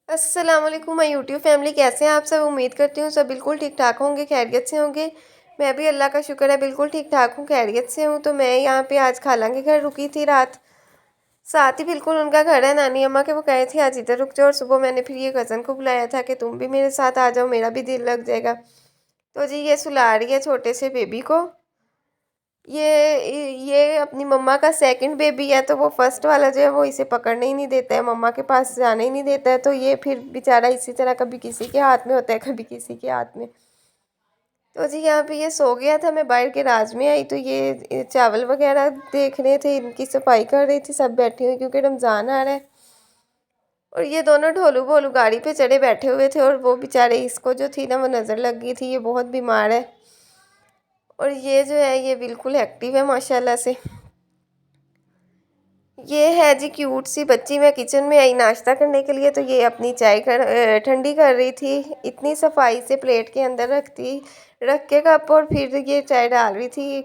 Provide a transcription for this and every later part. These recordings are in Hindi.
अस्सलाम वालेकुम माय यूट्यूब फैमिली, कैसे हैं आप सब। उम्मीद करती हूँ सब बिल्कुल ठीक ठाक होंगे, खैरियत से होंगे। मैं भी अल्लाह का शुक्र है बिल्कुल ठीक ठाक हूँ, खैरियत से हूँ। तो मैं यहाँ पे आज खाला के घर रुकी थी रात। साथ ही बिल्कुल उनका घर है नानी अम्मा के, वो कहे थे आज इधर रुक जाओ। और सुबह मैंने फिर ये कज़न को बुलाया था कि तुम भी मेरे साथ आ जाओ, मेरा भी दिल लग जाएगा। तो जी ये सुला रही है छोटे से बेबी को। ये अपनी मम्मा का सेकंड बेबी है, तो वो फर्स्ट वाला जो है वो इसे पकड़ने ही नहीं देता है, मम्मा के पास जाने ही नहीं देता है। तो ये फिर बेचारा इसी तरह कभी किसी के हाथ में होता है, कभी किसी के हाथ में। तो जी यहाँ पे ये सो गया था, मैं बाहर के राज में आई तो ये चावल वगैरह देख रहे थे, इनकी सफाई कर रही थी, सब बैठी हुई क्योंकि रमज़ान आ रहा है। और ये दोनों ढोलू भोलू गाड़ी पे चढ़े बैठे हुए थे, और वो बेचारे इसको जो थी ना वो नज़र लग गई थी, ये बहुत बीमार है। और ये जो है ये बिल्कुल एक्टिव है माशाल्लाह से। ये है जी क्यूट सी बच्ची। मैं किचन में आई नाश्ता करने के लिए, तो ये अपनी चाय ठंडी कर रही थी। इतनी सफाई से प्लेट के अंदर रख के कप, और फिर ये चाय डाल रही थी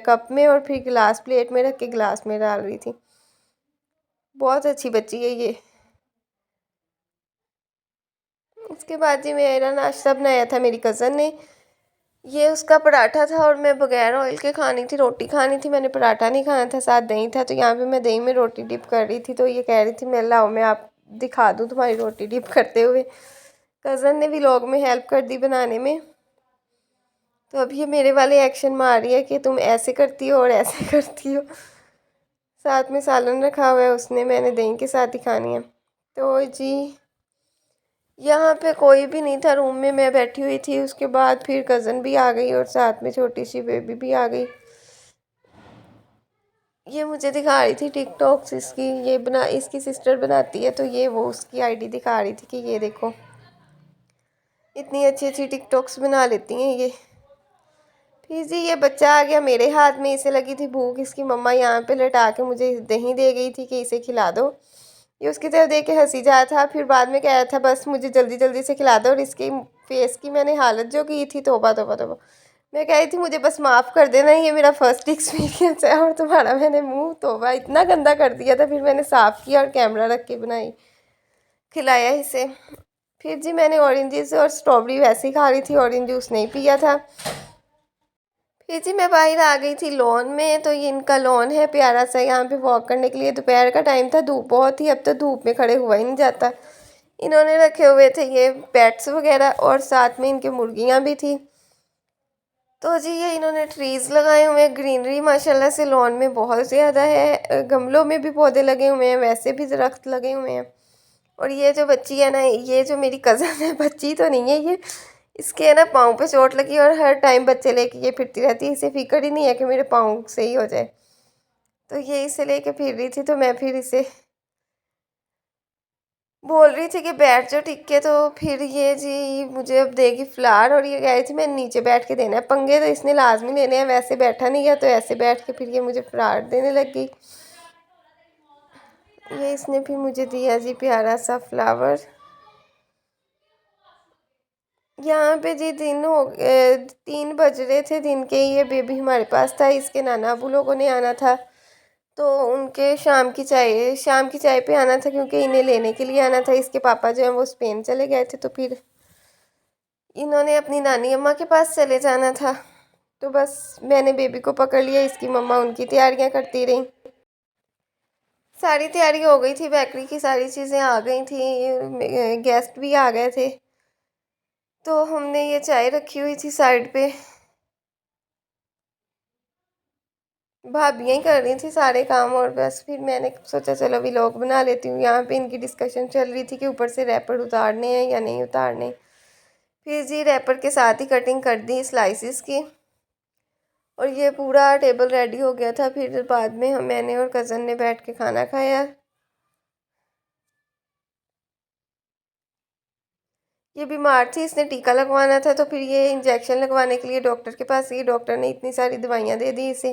कप में, और फिर गिलास प्लेट में रख के गिलास में डाल रही थी। बहुत अच्छी बच्ची है ये। उसके बाद जी मेरा नाश्ता बनाया था मेरी कज़न ने। ये उसका पराठा था, और मैं बगैर ऑयल के खानी थी, रोटी खानी थी, मैंने पराठा नहीं खाना था, साथ दही था। तो यहाँ पे मैं दही में रोटी डिप कर रही थी, तो ये कह रही थी मैं लाओ मैं आप दिखा दूँ तुम्हारी रोटी डिप करते हुए। कज़न ने भी व्लॉग में हेल्प कर दी बनाने में। तो अब ये मेरे वाले एक्शन मार रही है कि तुम ऐसे करती हो और ऐसे करती हो। साथ में सालन रखा हुआ है उसने, मैंने दही के साथ ही खानी है। तो जी यहाँ पे कोई भी नहीं था, रूम में मैं बैठी हुई थी। उसके बाद फिर कज़न भी आ गई, और साथ में छोटी सी बेबी भी आ गई। ये मुझे दिखा रही थी टिकटॉक्स इसकी, ये बना इसकी सिस्टर बनाती है, तो ये वो उसकी आईडी दिखा रही थी कि ये देखो इतनी अच्छी अच्छी टिकटॉक्स बना लेती हैं ये। फिर जी ये बच्चा आ गया मेरे हाथ में, इसे लगी थी भूख, इसकी मम्मा यहाँ पे लटा के मुझे दही दे गई थी कि इसे खिला दो। ये उसकी तरफ देख के हंसी जा था, फिर बाद में कह रहा था बस मुझे जल्दी जल्दी से खिला दो। और इसकी फेस की मैंने हालत जो की थी, तौबा तौबा तौबा। मैं कह रही थी मुझे बस माफ़ कर देना, ये मेरा फर्स्ट एक्सपीरियंस है, और तुम्हारा मैंने मुंह तौबा इतना गंदा कर दिया था। फिर मैंने साफ़ किया और कैमरा रख के बनाई, खिलाया इसे। फिर जी मैंने ऑरेंजेस और स्ट्रॉबेरी वैसे ही खा रही थी, ऑरेंज जूस नहीं पिया था। फिर जी मैं बाहर आ गई थी लॉन में, तो ये इनका लॉन है प्यारा सा, यहाँ पे वॉक करने के लिए। दोपहर का टाइम था, धूप बहुत थी, अब तो धूप में खड़े हुआ ही नहीं जाता। इन्होंने रखे हुए थे ये पेट्स वगैरह, और साथ में इनके मुर्गियाँ भी थी। तो जी ये इन्होंने ट्रीज़ लगाए हुए हैं, ग्रीनरी माशाल्लाह से लॉन में बहुत ज़्यादा है। गमलों में भी पौधे लगे हुए हैं, वैसे भी दरख्त लगे हुए हैं। और ये जो बच्ची है ना, ये जो मेरी कज़न है, बच्ची तो नहीं है ये, इसके है ना पाँव पे चोट लगी, और हर टाइम बच्चे लेके ये फिरती रहती है। इसे फिक्र ही नहीं है कि मेरे पाँव सही हो जाए। तो ये इसे लेके फिर रही थी, तो मैं फिर इसे बोल रही थी कि बैठ जाओ टिक के। तो फिर ये जी मुझे अब देगी फ्लावर, और ये कह रही थी मैं नीचे बैठ के देना है। पंगे तो इसने लाजमी लेने हैं, वैसे बैठा नहीं गया तो ऐसे बैठ के फिर ये मुझे फ्लावर देने लग गई। ये इसने फिर मुझे दिया जी प्यारा सा फ्लावर। यहाँ पे जी 3 बज रहे थे दिन के। ये बेबी हमारे पास था, इसके नाना अबू लोगों ने आना था, तो उनके शाम की चाय पे आना था, क्योंकि इन्हें लेने के लिए आना था। इसके पापा जो हैं वो स्पेन चले गए थे, तो फिर इन्होंने अपनी नानी अम्मा के पास चले जाना था। तो बस मैंने बेबी को पकड़ लिया, इसकी मम्मा उनकी तैयारियां करती रहीं। सारी तैयारी हो गई थी, बेकरी की सारी चीज़ें आ गई थी, गेस्ट भी आ गए थे। तो हमने ये चाय रखी हुई थी साइड पे, भाभियाँ ही कर रही थी सारे काम। और बस फिर मैंने सोचा चलो व्लॉग बना लेती हूँ। यहाँ पे इनकी डिस्कशन चल रही थी कि ऊपर से रैपर उतारने हैं या नहीं उतारने। फिर जी रैपर के साथ ही कटिंग कर दी स्लाइसिस की, और ये पूरा टेबल रेडी हो गया था। फिर बाद में मैंने और कज़न ने बैठ के खाना खाया। ये बीमार थी, इसने टीका लगवाना था, तो फिर ये इंजेक्शन लगवाने के लिए डॉक्टर के पास गई। डॉक्टर ने इतनी सारी दवाइयाँ दे दी इसे,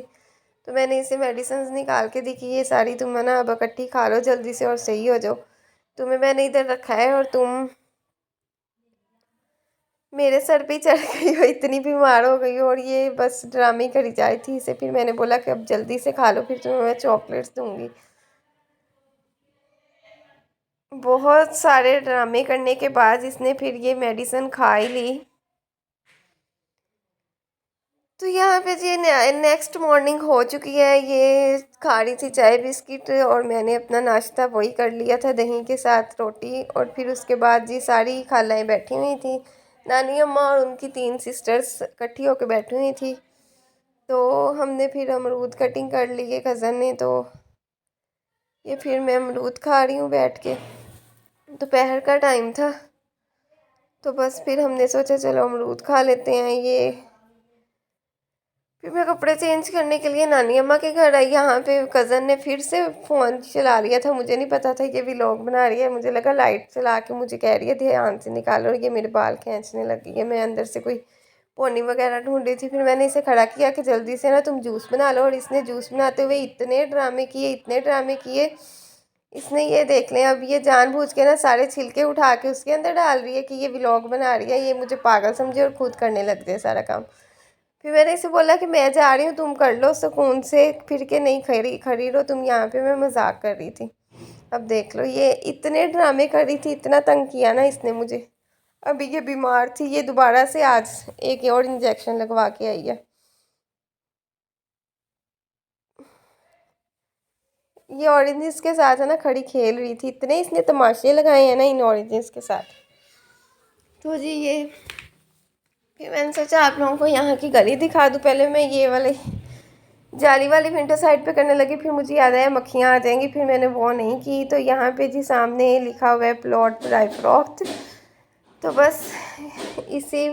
तो मैंने इसे मेडिसिन निकाल के दी कि ये सारी तुम है ना अब इकट्ठी खा लो जल्दी से और सही हो जाओ। तुम्हें मैंने इधर रखा है, और तुम मेरे सर पे ही चढ़ गई हो, इतनी बीमार हो गई हो। और ये बस ड्रामे करी जा रही थी इसे। फिर मैंने बोला कि अब जल्दी से खा लो, फिर तुम्हें मैं चॉकलेट्स दूंगी। बहुत सारे ड्रामे करने के बाद इसने फिर ये मेडिसिन खा ही ली। तो यहाँ पे जी नेक्स्ट मॉर्निंग हो चुकी है। ये खा रही थी चाय बिस्किट और मैंने अपना नाश्ता वही कर लिया था, दही के साथ रोटी। और फिर उसके बाद जी सारी खालाएँ बैठी हुई थी, नानी अम्मा और उनकी 3 सिस्टर्स इकट्ठी होकर बैठी हुई थी। तो हमने फिर अमरूद कटिंग कर ली है कज़न ने। तो ये फिर मैं अमरूद खा रही हूँ बैठ के। दोपहर का टाइम था तो बस फिर हमने सोचा चलो अमरूद खा लेते हैं। ये फिर मैं कपड़े चेंज करने के लिए नानी अम्मा के घर आई। यहाँ पे कज़न ने फिर से फ़ोन चला लिया था, मुझे नहीं पता था ये व्लॉग बना रही है। मुझे लगा लाइट चला के मुझे कह रही है ध्यान से निकालो, ये मेरे बाल खींचने लगी है। मैं अंदर से कोई पोनी वगैरह ढूंढ रही थी। फिर मैंने इसे खड़ा किया कि जल्दी से ना तुम जूस बना लो। और इसने जूस बनाते हुए इतने ड्रामे किए, इतने ड्रामे किए। इसने ये देख लें, अब ये जानबूझ के ना सारे छिलके उठा के उसके अंदर डाल रही है कि ये व्लॉग बना रही है। ये मुझे पागल समझे और खुद करने लग गए सारा काम। फिर मैंने इसे बोला कि मैं जा रही हूँ, तुम कर लो सुकून से, फिर के नहीं खड़ी खड़ी रहो तुम यहाँ पे। मैं मजाक कर रही थी। अब देख लो, ये इतने ड्रामे कर रही थी, इतना तंग किया ना इसने मुझे। अभी ये बीमार थी, ये दोबारा से आज एक और इंजेक्शन लगवा के आई है। ये ऑरेंजेस के साथ है ना खड़ी खेल रही थी, इतने इसने तमाशे लगाए हैं ना इन ऑरेंजेस के साथ। तो जी ये फिर मैंने सोचा आप लोगों को यहाँ की गली दिखा दूँ। पहले मैं ये वाले जाली वाली विंडो साइड पे करने लगी, फिर मुझे याद आया मक्खियाँ आ जाएंगी, फिर मैंने वो नहीं की। तो यहाँ पे जी सामने लिखा हुआ है प्लॉट ड्राई फ्रॉक। तो बस इसी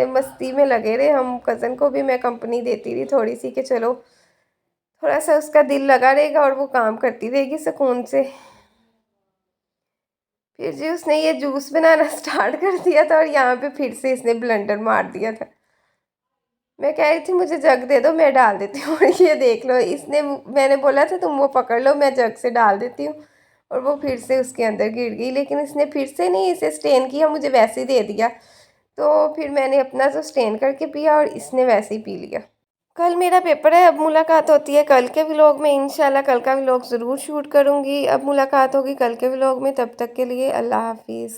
मस्ती में लगे रहे हम। कज़न को भी मैं कंपनी देती रही थोड़ी सी कि चलो थोड़ा सा उसका दिल लगा रहेगा और वो काम करती रहेगी सुकून से। फिर जी उसने ये जूस बनाना स्टार्ट कर दिया था और यहाँ पे फिर से इसने ब्लेंडर मार दिया था। मैं कह रही थी मुझे जग दे दो मैं डाल देती हूँ। और ये देख लो, इसने मैंने बोला था तुम वो पकड़ लो मैं जग से डाल देती हूँ, और वो फिर से उसके अंदर गिर गई। लेकिन इसने फिर से नहीं इसे स्टेन किया, मुझे वैसे ही दे दिया। तो फिर मैंने अपना जो स्टेन करके पिया और इसने वैसे ही पी लिया। कल मेरा पेपर है, अब मुलाकात होती है कल के व्लॉग में इंशाल्लाह। कल का व्लॉग ज़रूर शूट करूँगी। अब मुलाकात होगी कल के व्लॉग में, तब तक के लिए अल्लाह हाफिज़।